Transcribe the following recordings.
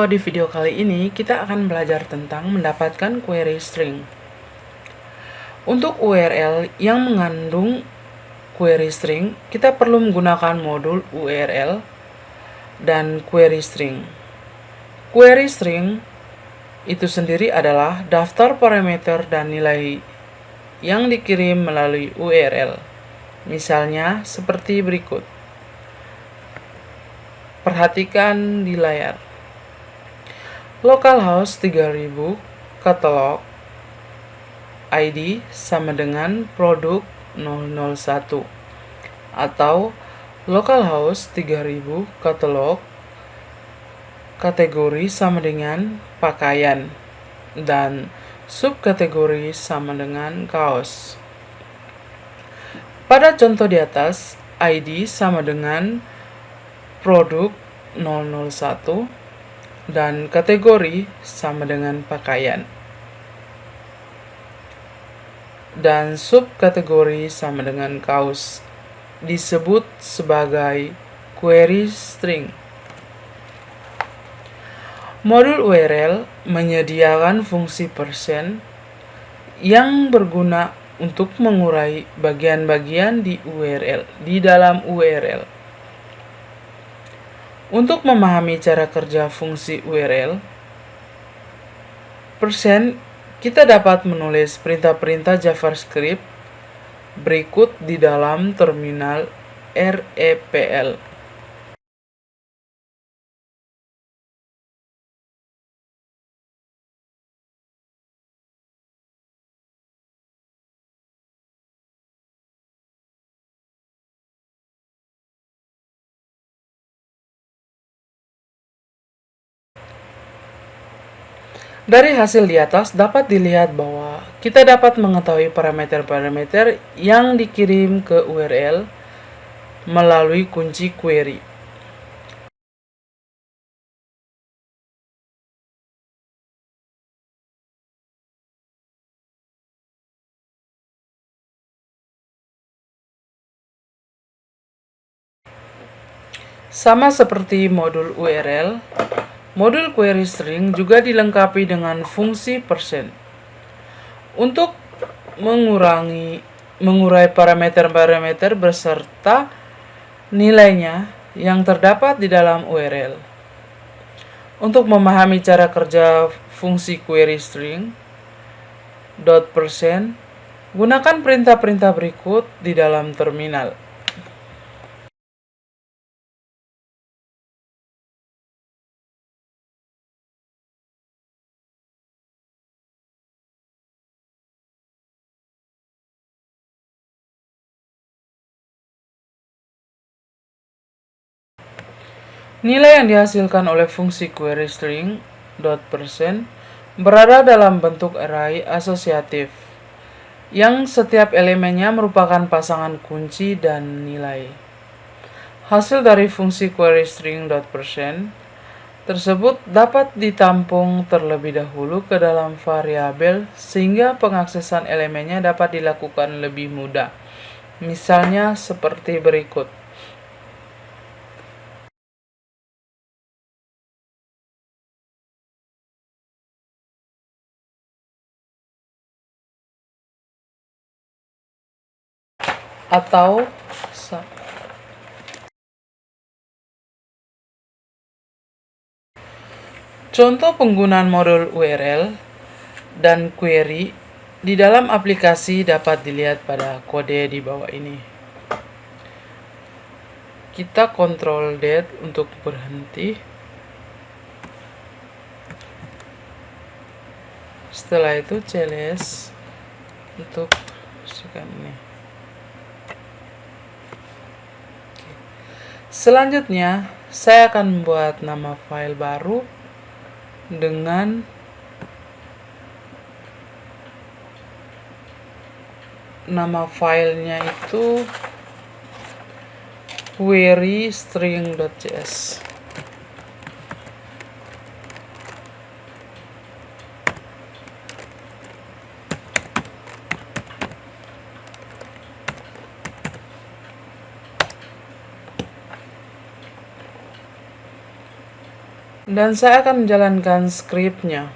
di video kali ini kita akan belajar tentang mendapatkan query string. Untuk URL yang mengandung query string, kita perlu menggunakan modul URL dan query string. Query string itu sendiri adalah daftar parameter dan nilai yang dikirim melalui URL. Misalnya seperti berikut. Perhatikan di layar. Localhost 3000 katalog ID sama dengan produk 001 atau localhost 3000 katalog kategori sama dengan pakaian dan subkategori sama dengan kaos. Pada contoh di atas, ID sama dengan produk 001 dan kategori sama dengan pakaian. Dan subkategori sama dengan kaos disebut sebagai query string. Modul URL menyediakan fungsi persen yang berguna untuk mengurai bagian-bagian di dalam URL. Untuk memahami cara kerja fungsi URL, kita dapat menulis perintah-perintah JavaScript berikut di dalam terminal REPL. Dari hasil di atas dapat dilihat bahwa kita dapat mengetahui parameter-parameter yang dikirim ke URL melalui kunci query. Sama seperti modul URL, modul query string juga dilengkapi dengan fungsi persen. Untuk mengurai parameter-parameter beserta nilainya yang terdapat di dalam URL. Untuk memahami cara kerja fungsi query string, %, gunakan perintah-perintah berikut di dalam terminal. Nilai yang dihasilkan oleh fungsi query string %, berada dalam bentuk array asosiatif, yang setiap elemennya merupakan pasangan kunci dan nilai. Hasil dari fungsi query string %, tersebut dapat ditampung terlebih dahulu ke dalam variabel sehingga pengaksesan elemennya dapat dilakukan lebih mudah. Misalnya seperti berikut. Atau contoh penggunaan modul URL dan query di dalam aplikasi dapat dilihat pada kode di bawah ini. Kita Ctrl D untuk berhenti. Setelah itu CLS untuk sekian ini. Selanjutnya, saya akan membuat nama file baru dengan nama filenya itu query string.js. Dan saya akan menjalankan skripnya.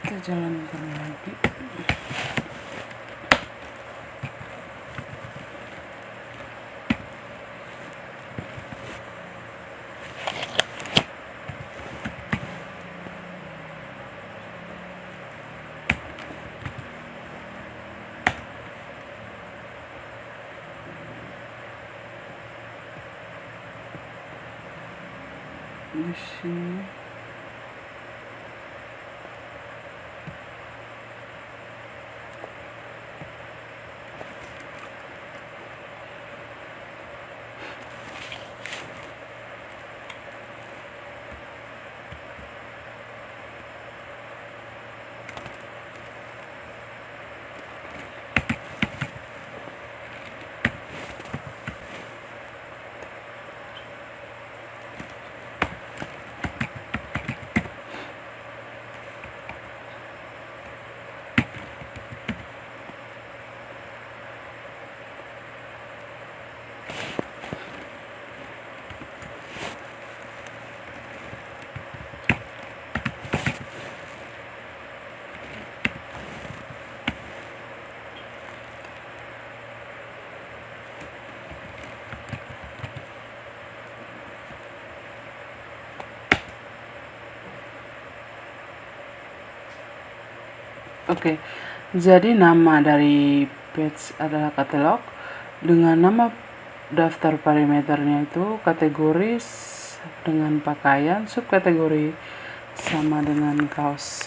Kita jalankan lagi. Di sini Oke, jadi nama dari page adalah katalog dengan nama daftar parameternya itu kategori dengan pakaian, subkategori sama dengan kaos.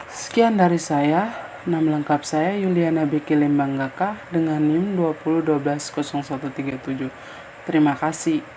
Sekian dari saya. Nama lengkap saya Yuliana Beki Lembanggaka dengan NIM 20120137. Terima kasih.